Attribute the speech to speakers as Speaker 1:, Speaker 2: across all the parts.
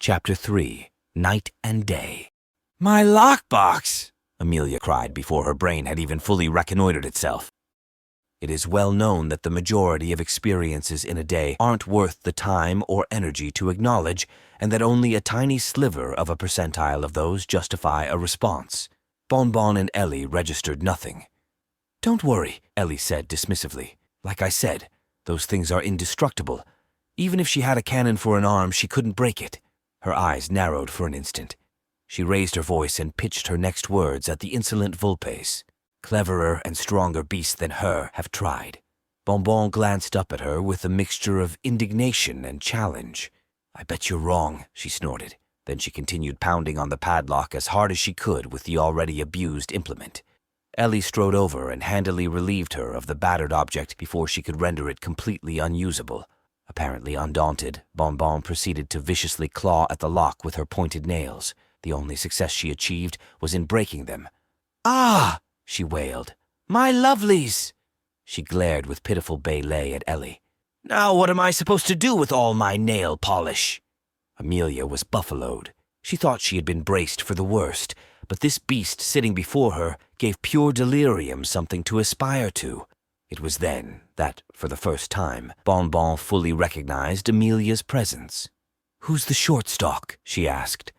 Speaker 1: Chapter 3. Night and Day. "My lockbox!" Amelia cried before her brain had even fully reconnoitered itself. It is well known that the majority of experiences in a day aren't worth the time or energy to acknowledge, and that only a tiny sliver of a percentile of those justify a response. Bonbon and Ellie registered nothing. "Don't worry," Ellie said dismissively. "Like I said, those things are indestructible. Even if she had a cannon for an arm, she couldn't break it." Her eyes narrowed for an instant. She raised her voice and pitched her next words at the insolent Vulpes. "Cleverer and stronger beasts than her have tried." Bonbon glanced up at her with a mixture of indignation and challenge. "I bet you're wrong," she snorted. Then she continued pounding on the padlock as hard as she could with the already abused implement. Ellie strode over and handily relieved her of the battered object before she could render it completely unusable. Apparently undaunted, Bonbon proceeded to viciously claw at the lock with her pointed nails. The only success she achieved was in breaking them. "Ah!" she wailed. "My lovelies!" She glared with pitiful baylay at Ellie. "Now what am I supposed to do with all my nail polish?" Amelia was buffaloed. She thought she had been braced for the worst, but this beast sitting before her gave pure delirium something to aspire to. It was then that, for the first time, Bonbon fully recognized Amelia's presence. "Who's the shortstock?" she asked.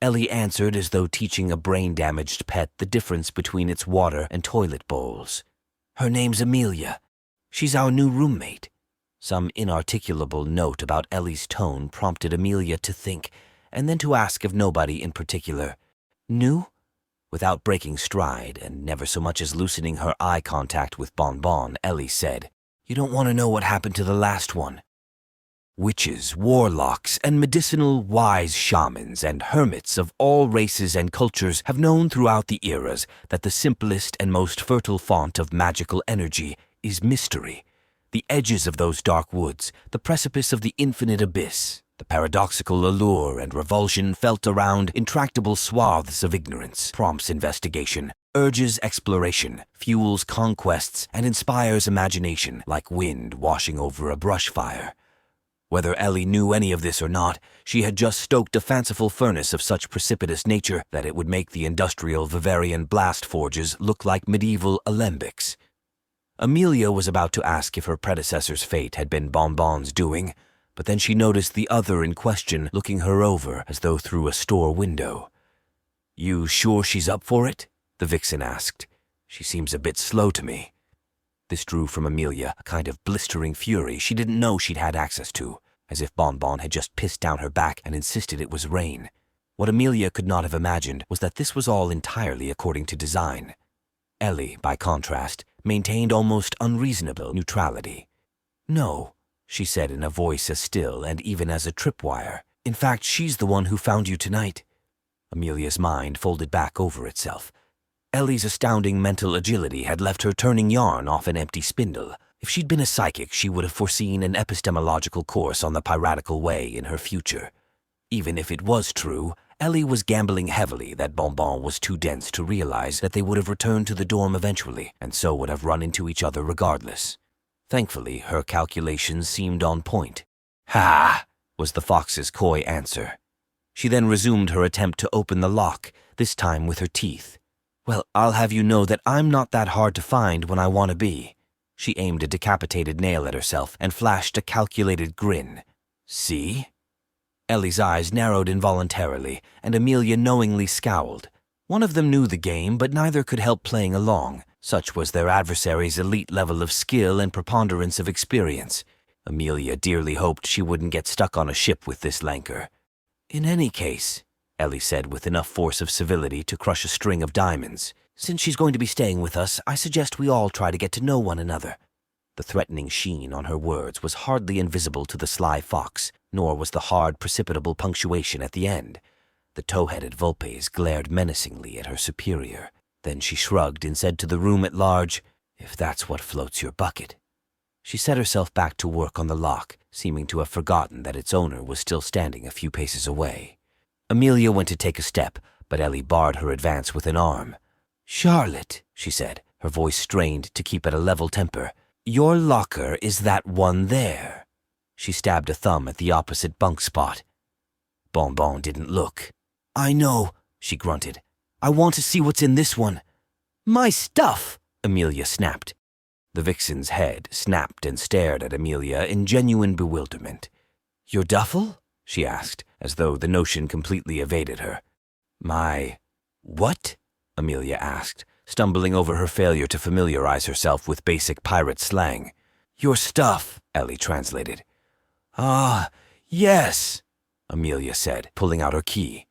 Speaker 1: Ellie answered as though teaching a brain-damaged pet the difference between its water and toilet bowls. "Her name's Amelia. She's our new roommate." Some inarticulable note about Ellie's tone prompted Amelia to think, and then to ask of nobody in particular. "New?" Without breaking stride, and never so much as loosening her eye contact with Bonbon, Ellie said, "You don't want to know what happened to the last one. Witches, warlocks, and medicinal wise shamans and hermits of all races and cultures have known throughout the eras that the simplest and most fertile font of magical energy is mystery. The edges of those dark woods, the precipice of the infinite abyss, the paradoxical allure and revulsion felt around intractable swaths of ignorance, prompts investigation, urges exploration, fuels conquests, and inspires imagination like wind washing over a brush fire. Whether Ellie knew any of this or not, she had just stoked a fanciful furnace of such precipitous nature that it would make the industrial Vivarian blast forges look like medieval alembics. Amelia was about to ask if her predecessor's fate had been Bonbon's doing, but then she noticed the other in question looking her over as though through a store window. "You sure she's up for it?" the vixen asked. "She seems a bit slow to me." This drew from Amelia a kind of blistering fury she didn't know she'd had access to, as if Bonbon had just pissed down her back and insisted it was rain. What Amelia could not have imagined was that this was all entirely according to design. Ellie, by contrast, maintained almost unreasonable neutrality. "No," she said in a voice as still and even as a tripwire. "In fact, she's the one who found you tonight." Amelia's mind folded back over itself. Ellie's astounding mental agility had left her turning yarn off an empty spindle. If she'd been a psychic, she would have foreseen an epistemological course on the piratical way in her future. Even if it was true, Ellie was gambling heavily that Bonbon was too dense to realize that they would have returned to the dorm eventually, and so would have run into each other regardless. Thankfully, her calculations seemed on point. "Ha!" was the fox's coy answer. She then resumed her attempt to open the lock, this time with her teeth. "Well, I'll have you know that I'm not that hard to find when I want to be." She aimed a decapitated nail at herself and flashed a calculated grin. "See?" Ellie's eyes narrowed involuntarily, and Amelia knowingly scowled. One of them knew the game, but neither could help playing along. Such was their adversary's elite level of skill and preponderance of experience. Amelia dearly hoped she wouldn't get stuck on a ship with this lanker. "In any case," Ellie said with enough force of civility to crush a string of diamonds, "since she's going to be staying with us, I suggest we all try to get to know one another." The threatening sheen on her words was hardly invisible to the sly fox, nor was the hard, precipitable punctuation at the end. The tow-headed Vulpes glared menacingly at her superior. Then she shrugged and said to the room at large, "If that's what floats your bucket." She set herself back to work on the lock, seeming to have forgotten that its owner was still standing a few paces away. Amelia went to take a step, but Ellie barred her advance with an arm. "Charlotte," she said, her voice strained to keep at a level temper, "your locker is that one there." She stabbed a thumb at the opposite bunk spot. Bonbon didn't look. "I know," she grunted. "I want to see what's in this one." "My stuff!" Amelia snapped. The vixen's head snapped and stared at Amelia in genuine bewilderment. "Your duffel?" she asked, as though the notion completely evaded her. "My... what?" Amelia asked, stumbling over her failure to familiarize herself with basic pirate slang. "Your stuff," Ellie translated. "Ah, yes," Amelia said, pulling out her key.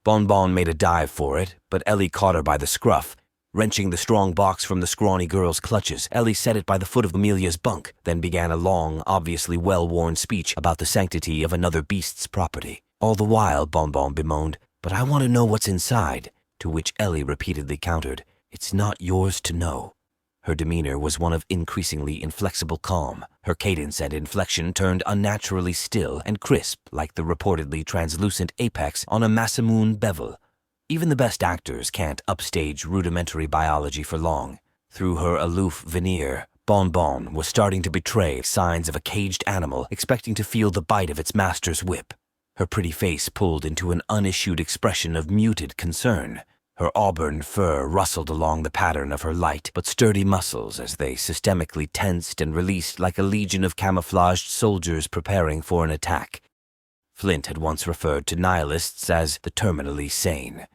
Speaker 1: Bonbon made a dive for it, but Ellie caught her by the scruff. Wrenching the strong box from the scrawny girl's clutches, Ellie set it by the foot of Amelia's bunk, then began a long, obviously well-worn speech about the sanctity of another beast's property. All the while, Bonbon bemoaned, "But I want to know what's inside," to which Ellie repeatedly countered, "It's not yours to know." Her demeanor was one of increasingly inflexible calm. Her cadence and inflection turned unnaturally still and crisp like the reportedly translucent apex on a Masamune bevel. Even the best actors can't upstage rudimentary biology for long. Through her aloof veneer, Bonbon was starting to betray signs of a caged animal expecting to feel the bite of its master's whip. Her pretty face pulled into an unissued expression of muted concern. Her auburn fur rustled along the pattern of her light but sturdy muscles as they systemically tensed and released like a legion of camouflaged soldiers preparing for an attack. Flint had once referred to nihilists as the terminally sane.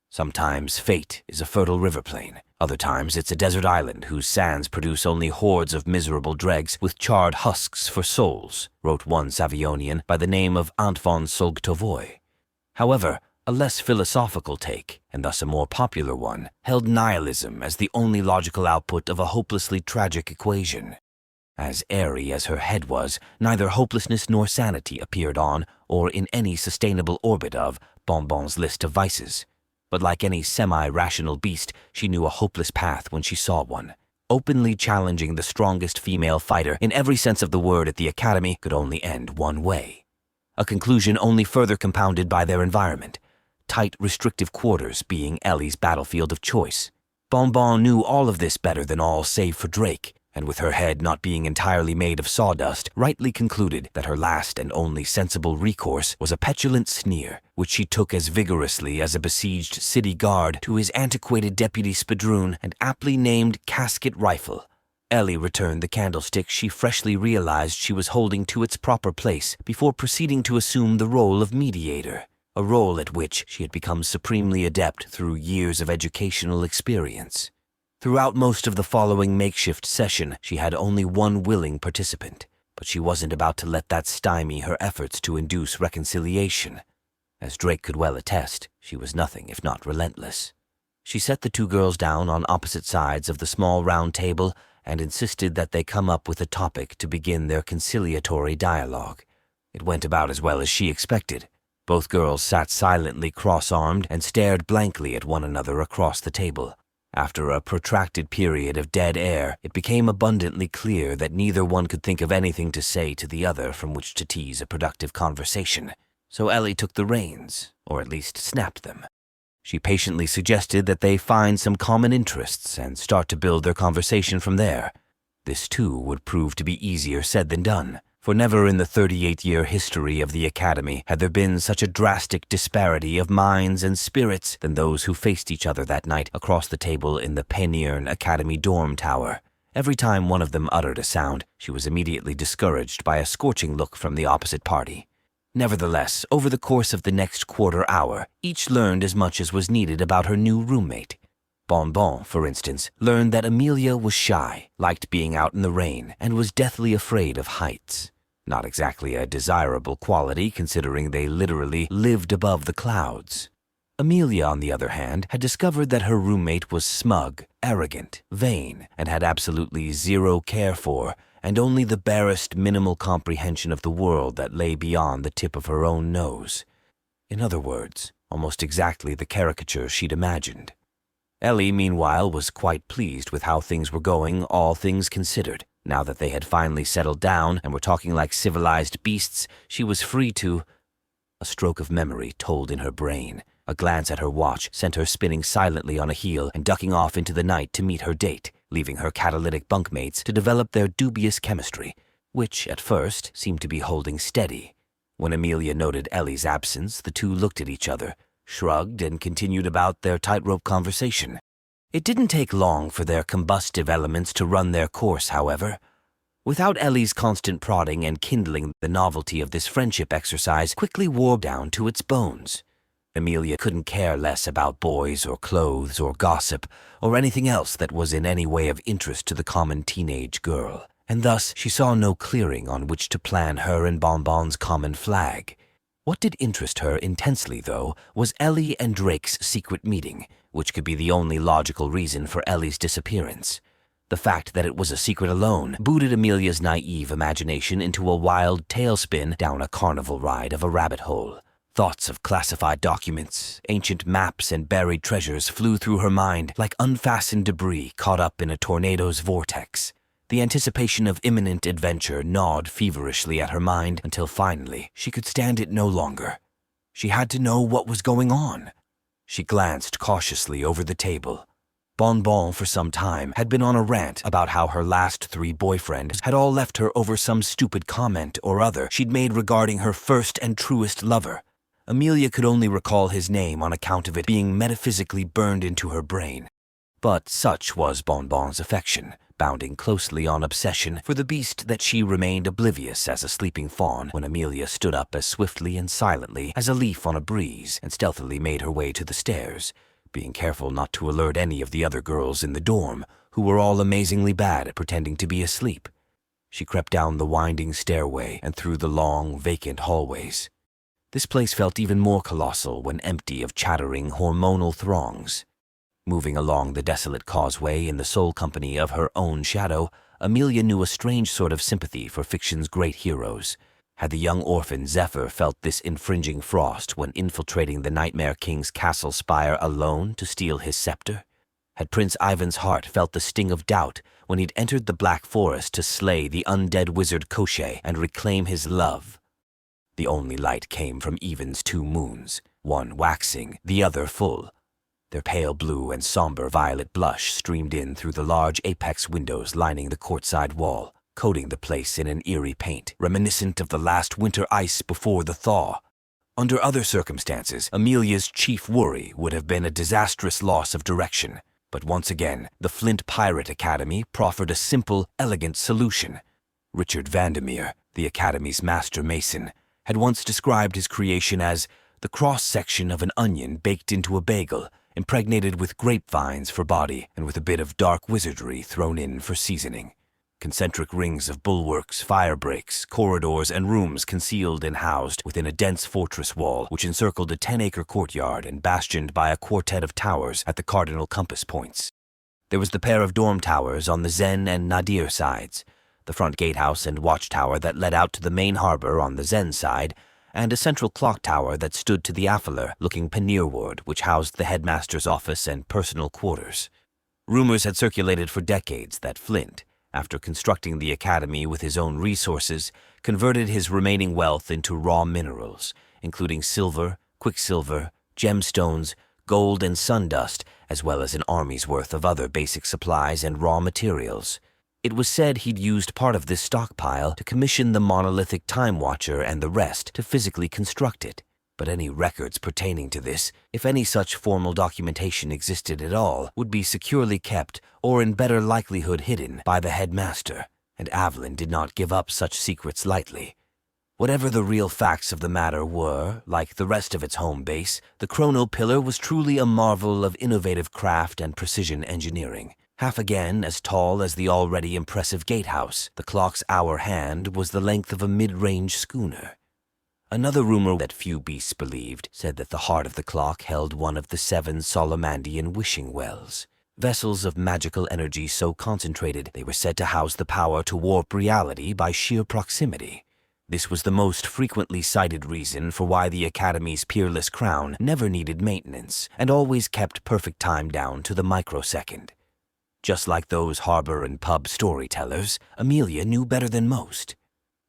Speaker 1: Sometimes fate is a fertile river plain. Other times it's a desert island whose sands produce only hordes of miserable dregs with charred husks for souls, wrote one Savionian by the name of Antoine Solgtovoy. However, a less philosophical take, and thus a more popular one, held nihilism as the only logical output of a hopelessly tragic equation. As airy as her head was, neither hopelessness nor sanity appeared on, or in any sustainable orbit of, Bonbon's list of vices. But like any semi-rational beast, she knew a hopeless path when she saw one. Openly challenging the strongest female fighter in every sense of the word at the academy could only end one way. A conclusion only further compounded by their environment. Tight, restrictive quarters being Ellie's battlefield of choice. Bonbon knew all of this better than all save for Drake, and with her head not being entirely made of sawdust, rightly concluded that her last and only sensible recourse was a petulant sneer, which she took as vigorously as a besieged city guard to his antiquated deputy spadroon and aptly named casket rifle. Ellie returned the candlestick she freshly realized she was holding to its proper place before proceeding to assume the role of mediator, a role at which she had become supremely adept through years of educational experience. Throughout most of the following makeshift session, she had only one willing participant, but she wasn't about to let that stymie her efforts to induce reconciliation. As Drake could well attest, she was nothing if not relentless. She set the two girls down on opposite sides of the small round table and insisted that they come up with a topic to begin their conciliatory dialogue. It went about as well as she expected. Both girls sat silently cross-armed and stared blankly at one another across the table. After a protracted period of dead air, it became abundantly clear that neither one could think of anything to say to the other from which to tease a productive conversation. So Ellie took the reins, or at least snapped them. She patiently suggested that they find some common interests and start to build their conversation from there. This, too, would prove to be easier said than done, for never in the 38-year history of the Academy had there been such a drastic disparity of minds and spirits than those who faced each other that night across the table in the Peniern Academy dorm tower. Every time one of them uttered a sound, she was immediately discouraged by a scorching look from the opposite party. Nevertheless, over the course of the next quarter hour, each learned as much as was needed about her new roommate. Bonbon, for instance, learned that Amelia was shy, liked being out in the rain, and was deathly afraid of heights. Not exactly a desirable quality considering they literally lived above the clouds. Amelia, on the other hand, had discovered that her roommate was smug, arrogant, vain, and had absolutely zero care for, and only the barest minimal comprehension of the world that lay beyond the tip of her own nose. In other words, almost exactly the caricature she'd imagined. Ellie, meanwhile, was quite pleased with how things were going, all things considered. Now that they had finally settled down and were talking like civilized beasts, she was free to... A stroke of memory told in her brain. A glance at her watch sent her spinning silently on a heel and ducking off into the night to meet her date, leaving her catalytic bunkmates to develop their dubious chemistry, which, at first, seemed to be holding steady. When Amelia noted Ellie's absence, the two looked at each other, shrugged, and continued about their tightrope conversation. It didn't take long for their combustive elements to run their course, however. Without Ellie's constant prodding and kindling, the novelty of this friendship exercise quickly wore down to its bones. Amelia couldn't care less about boys or clothes or gossip or anything else that was in any way of interest to the common teenage girl, and thus she saw no clearing on which to plan her and Bonbon's common flag. What did interest her intensely, though, was Ellie and Drake's secret meeting, which could be the only logical reason for Ellie's disappearance. The fact that it was a secret alone booted Amelia's naive imagination into a wild tailspin down a carnival ride of a rabbit hole. Thoughts of classified documents, ancient maps, and buried treasures flew through her mind like unfastened debris caught up in a tornado's vortex. The anticipation of imminent adventure gnawed feverishly at her mind until finally she could stand it no longer. She had to know what was going on. She glanced cautiously over the table. Bonbon, for some time, had been on a rant about how her last 3 boyfriends had all left her over some stupid comment or other she'd made regarding her first and truest lover. Amelia could only recall his name on account of it being metaphysically burned into her brain. But such was Bonbon's affection, bounding closely on obsession for the beast that she remained oblivious as a sleeping fawn when Amelia stood up as swiftly and silently as a leaf on a breeze and stealthily made her way to the stairs, being careful not to alert any of the other girls in the dorm, who were all amazingly bad at pretending to be asleep. She crept down the winding stairway and through the long, vacant hallways. This place felt even more colossal when empty of chattering, hormonal throngs. Moving along the desolate causeway in the sole company of her own shadow, Amelia knew a strange sort of sympathy for fiction's great heroes. Had the young orphan Zephyr felt this infringing frost when infiltrating the Nightmare King's castle spire alone to steal his scepter? Had Prince Ivan's heart felt the sting of doubt when he'd entered the Black Forest to slay the undead wizard Koschei and reclaim his love? The only light came from Ivan's 2 moons, one waxing, the other full. Their pale blue and somber violet blush streamed in through the large apex windows lining the courtside wall, coating the place in an eerie paint, reminiscent of the last winter ice before the thaw. Under other circumstances, Amelia's chief worry would have been a disastrous loss of direction. But once again, the Flint Pirate Academy proffered a simple, elegant solution. Richard Vandermeer, the Academy's master mason, had once described his creation as the cross-section of an onion baked into a bagel, impregnated with grapevines for body and with a bit of dark wizardry thrown in for seasoning. Concentric rings of bulwarks, fire breaks, corridors, and rooms concealed and housed within a dense fortress wall which encircled a 10-acre courtyard and bastioned by a quartet of towers at the cardinal compass points. There was the pair of dorm towers on the Zen and Nadir sides, the front gatehouse and watchtower that led out to the main harbor on the Zen side, and a central clock tower that stood to the Affaler, looking Panierward, which housed the headmaster's office and personal quarters. Rumors had circulated for decades that Flint, after constructing the academy with his own resources, converted his remaining wealth into raw minerals, including silver, quicksilver, gemstones, gold, and sundust, as well as an army's worth of other basic supplies and raw materials. It was said he'd used part of this stockpile to commission the monolithic Time Watcher and the rest to physically construct it. But any records pertaining to this, if any such formal documentation existed at all, would be securely kept or in better likelihood hidden by the headmaster, and Avalon did not give up such secrets lightly. Whatever the real facts of the matter were, like the rest of its home base, the Chrono Pillar was truly a marvel of innovative craft and precision engineering. Half again as tall as the already impressive gatehouse, the clock's hour hand was the length of a mid-range schooner. Another rumor that few beasts believed said that the heart of the clock held one of the 7 Solomandian wishing wells, vessels of magical energy so concentrated they were said to house the power to warp reality by sheer proximity. This was the most frequently cited reason for why the Academy's peerless crown never needed maintenance and always kept perfect time down to the microsecond. Just like those harbor and pub storytellers, Amelia knew better than most.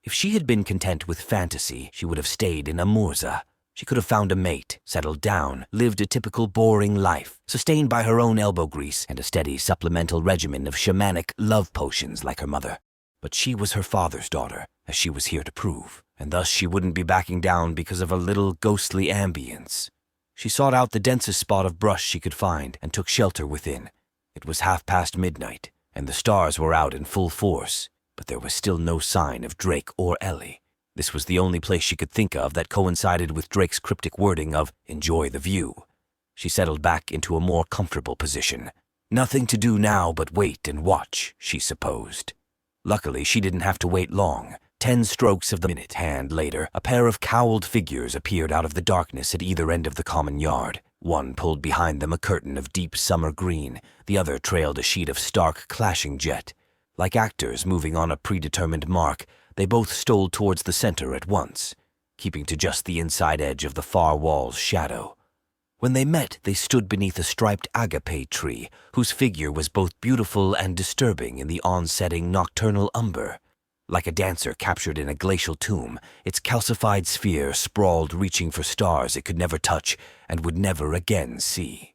Speaker 1: If she had been content with fantasy, she would have stayed in Amurza. She could have found a mate, settled down, lived a typical boring life, sustained by her own elbow grease and a steady supplemental regimen of shamanic love potions like her mother. But she was her father's daughter, as she was here to prove, and thus she wouldn't be backing down because of a little ghostly ambience. She sought out the densest spot of brush she could find and took shelter within. It was midnight, and the stars were out in full force, but there was still no sign of Drake or Ellie. This was the only place she could think of that coincided with Drake's cryptic wording of "enjoy the view." She settled back into a more comfortable position. Nothing to do now but wait and watch, she supposed. Luckily, she didn't have to wait long. 10 strokes of the minute hand later, a pair of cowled figures appeared out of the darkness at either end of the common yard. One pulled behind them a curtain of deep summer green, the other trailed a sheet of stark, clashing jet. Like actors moving on a predetermined mark, they both stole towards the center at once, keeping to just the inside edge of the far wall's shadow. When they met, they stood beneath a striped agape tree, whose figure was both beautiful and disturbing in the onsetting nocturnal umber. Like a dancer captured in a glacial tomb, its calcified sphere sprawled, reaching for stars it could never touch and would never again see.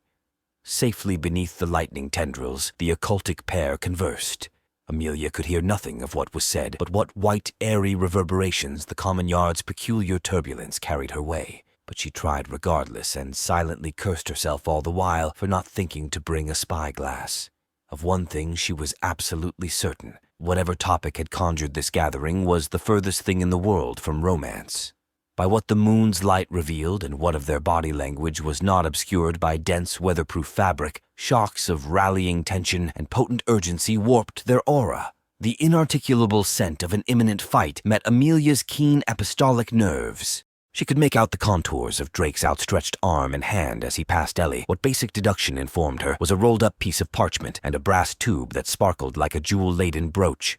Speaker 1: Safely beneath the lightning tendrils, the occultic pair conversed. Amelia could hear nothing of what was said, but what white, airy reverberations the common yard's peculiar turbulence carried her way. But she tried regardless and silently cursed herself all the while for not thinking to bring a spyglass. Of one thing she was absolutely certain. Whatever topic had conjured this gathering was the furthest thing in the world from romance. By what the moon's light revealed and what of their body language was not obscured by dense weatherproof fabric, shocks of rallying tension and potent urgency warped their aura. The inarticulable scent of an imminent fight met Amelia's keen apostolic nerves. She could make out the contours of Drake's outstretched arm and hand as he passed Ellie. What basic deduction informed her was a rolled-up piece of parchment and a brass tube that sparkled like a jewel-laden brooch.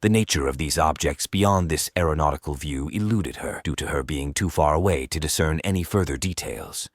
Speaker 1: The nature of these objects beyond this aeronautical view eluded her, due to her being too far away to discern any further details.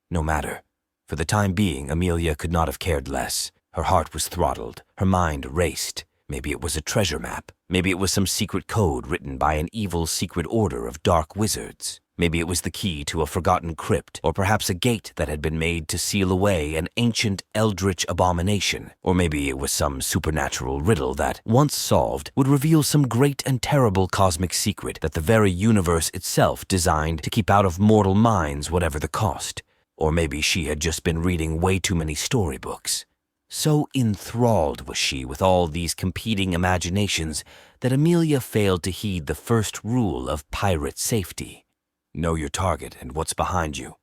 Speaker 1: No matter. For the time being, Amelia could not have cared less. Her heart was throttled. Her mind raced. Maybe it was a treasure map. Maybe it was some secret code written by an evil secret order of dark wizards. Maybe it was the key to a forgotten crypt, or perhaps a gate that had been made to seal away an ancient eldritch abomination. Or maybe it was some supernatural riddle that, once solved, would reveal some great and terrible cosmic secret that the very universe itself designed to keep out of mortal minds whatever the cost. Or maybe she had just been reading way too many storybooks. So enthralled was she with all these competing imaginations that Amelia failed to heed the first rule of pirate safety. Know your target and what's behind you.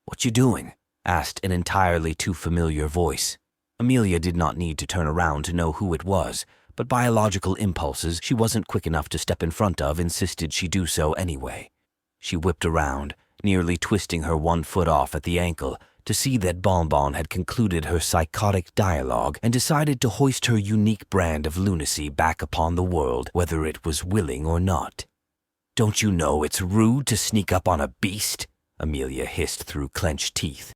Speaker 1: "What you doing?" asked an entirely too familiar voice. Amelia did not need to turn around to know who it was, but biological impulses she wasn't quick enough to step in front of insisted she do so anyway. She whipped around, nearly twisting her one foot off at the ankle, to see that Bonbon had concluded her psychotic dialogue and decided to hoist her unique brand of lunacy back upon the world, whether it was willing or not. "Don't you know it's rude to sneak up on a beast?" Amelia hissed through clenched teeth.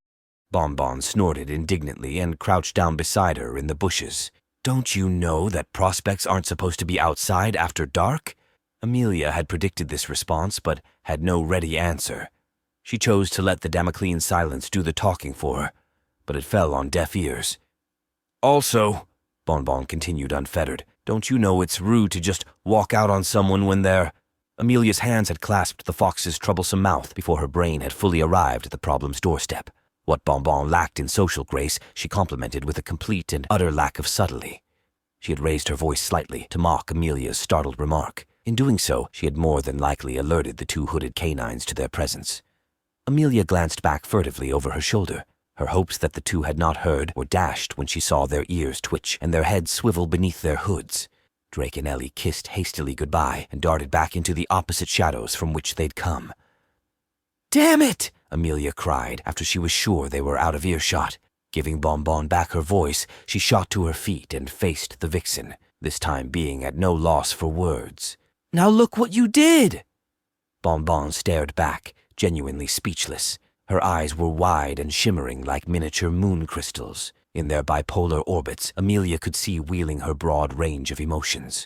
Speaker 1: Bonbon snorted indignantly and crouched down beside her in the bushes. "Don't you know that prospects aren't supposed to be outside after dark?" Amelia had predicted this response, but had no ready answer. She chose to let the Damoclean silence do the talking for her, but it fell on deaf ears. "Also," Bonbon continued unfettered, "don't you know it's rude to just walk out on someone when they're—" Amelia's hands had clasped the fox's troublesome mouth before her brain had fully arrived at the problem's doorstep. What Bonbon lacked in social grace, she complimented with a complete and utter lack of subtlety. She had raised her voice slightly to mock Amelia's startled remark. In doing so, she had more than likely alerted the two hooded canines to their presence. Amelia glanced back furtively over her shoulder. Her hopes that the two had not heard were dashed when she saw their ears twitch and their heads swivel beneath their hoods. Drake and Ellie kissed hastily goodbye and darted back into the opposite shadows from which they'd come. "Damn it!" Amelia cried after she was sure they were out of earshot. Giving Bonbon back her voice, she shot to her feet and faced the vixen, this time being at no loss for words. "Now look what you did!" Bonbon stared back, genuinely speechless. Her eyes were wide and shimmering like miniature moon crystals. In their bipolar orbits, Amelia could see wheeling her broad range of emotions.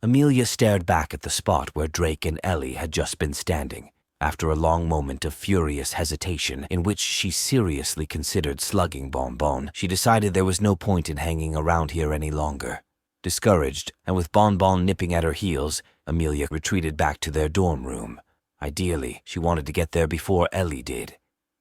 Speaker 1: Amelia stared back at the spot where Drake and Ellie had just been standing. After a long moment of furious hesitation in which she seriously considered slugging Bonbon, she decided there was no point in hanging around here any longer. Discouraged, and with Bonbon nipping at her heels, Amelia retreated back to their dorm room. Ideally, she wanted to get there before Ellie did.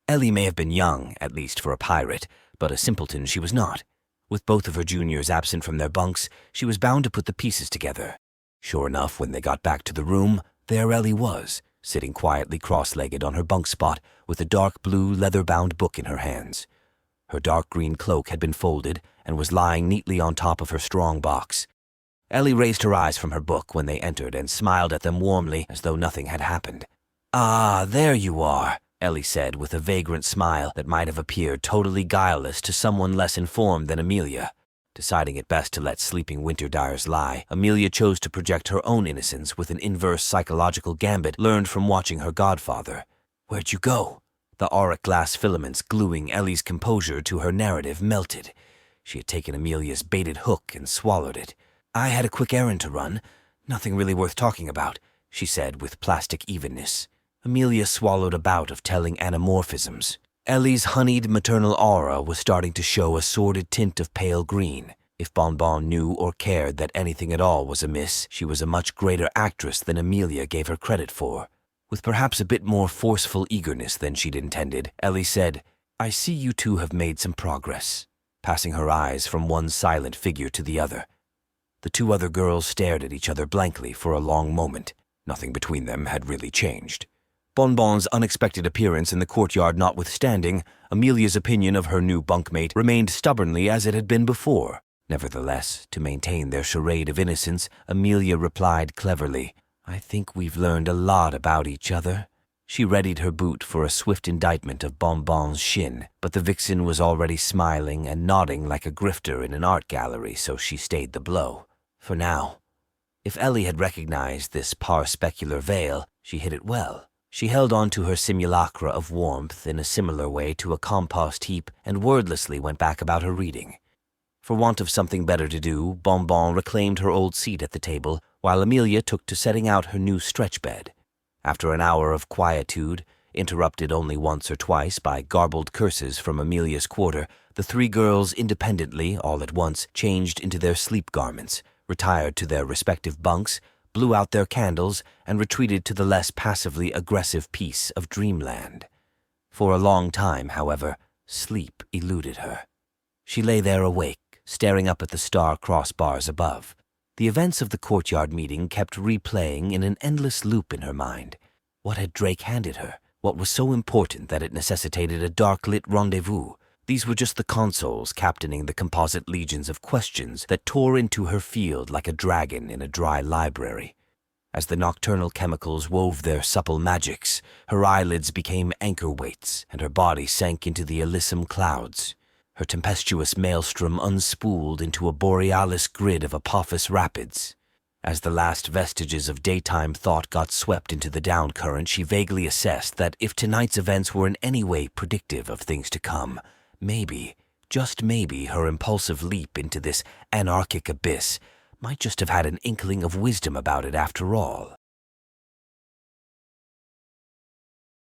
Speaker 1: Ellie may have been young, at least for a pirate, but a simpleton she was not. With both of her juniors absent from their bunks, she was bound to put the pieces together. Sure enough, when they got back to the room, there Ellie was, sitting quietly cross-legged on her bunk spot with a dark blue leather-bound book in her hands. Her dark green cloak had been folded and was lying neatly on top of her strong box. Ellie raised her eyes from her book when they entered and smiled at them warmly as though nothing had happened. "Ah, there you are," Ellie said with a vagrant smile that might have appeared totally guileless to someone less informed than Amelia. Deciding it best to let sleeping Winterdyres lie, Amelia chose to project her own innocence with an inverse psychological gambit learned from watching her godfather. "Where'd you go?" The auric glass filaments gluing Ellie's composure to her narrative melted. She had taken Amelia's baited hook and swallowed it. "I had a quick errand to run. Nothing really worth talking about," she said with plastic evenness. Amelia swallowed a bout of telling anamorphisms. Ellie's honeyed maternal aura was starting to show a sordid tint of pale green. If Bonbon knew or cared that anything at all was amiss, she was a much greater actress than Amelia gave her credit for. With perhaps a bit more forceful eagerness than she'd intended, Ellie said, "I see you two have made some progress," passing her eyes from one silent figure to the other. The two other girls stared at each other blankly for a long moment. Nothing between them had really changed. Bonbon's unexpected appearance in the courtyard notwithstanding, Amelia's opinion of her new bunkmate remained stubbornly as it had been before. Nevertheless, to maintain their charade of innocence, Amelia replied cleverly, "I think we've learned a lot about each other." She readied her boot for a swift indictment of Bonbon's shin, but the vixen was already smiling and nodding like a grifter in an art gallery, so she stayed the blow. For now. If Ellie had recognized this par specular veil, she hid it well. She held on to her simulacra of warmth in a similar way to a compost heap and wordlessly went back about her reading. For want of something better to do, Bonbon reclaimed her old seat at the table, while Amelia took to setting out her new stretch bed. After an hour of quietude, interrupted only once or twice by garbled curses from Amelia's quarter, the three girls independently, all at once, changed into their sleep garments, retired to their respective bunks, blew out their candles, and retreated to the less passively aggressive peace of dreamland. For a long time, however, sleep eluded her. She lay there awake, staring up at the star crossbars above. The events of the courtyard meeting kept replaying in an endless loop in her mind. What had Drake handed her? What was so important that it necessitated a dark-lit rendezvous? These were just the consoles captaining the composite legions of questions that tore into her field like a dragon in a dry library. As the nocturnal chemicals wove their supple magics, her eyelids became anchor weights, and her body sank into the Elysium clouds. Her tempestuous maelstrom unspooled into a borealis grid of Apophis rapids. As the last vestiges of daytime thought got swept into the down current, she vaguely assessed that if tonight's events were in any way predictive of things to come, maybe, just maybe, her impulsive leap into this anarchic abyss might just have had an inkling of wisdom about it after all.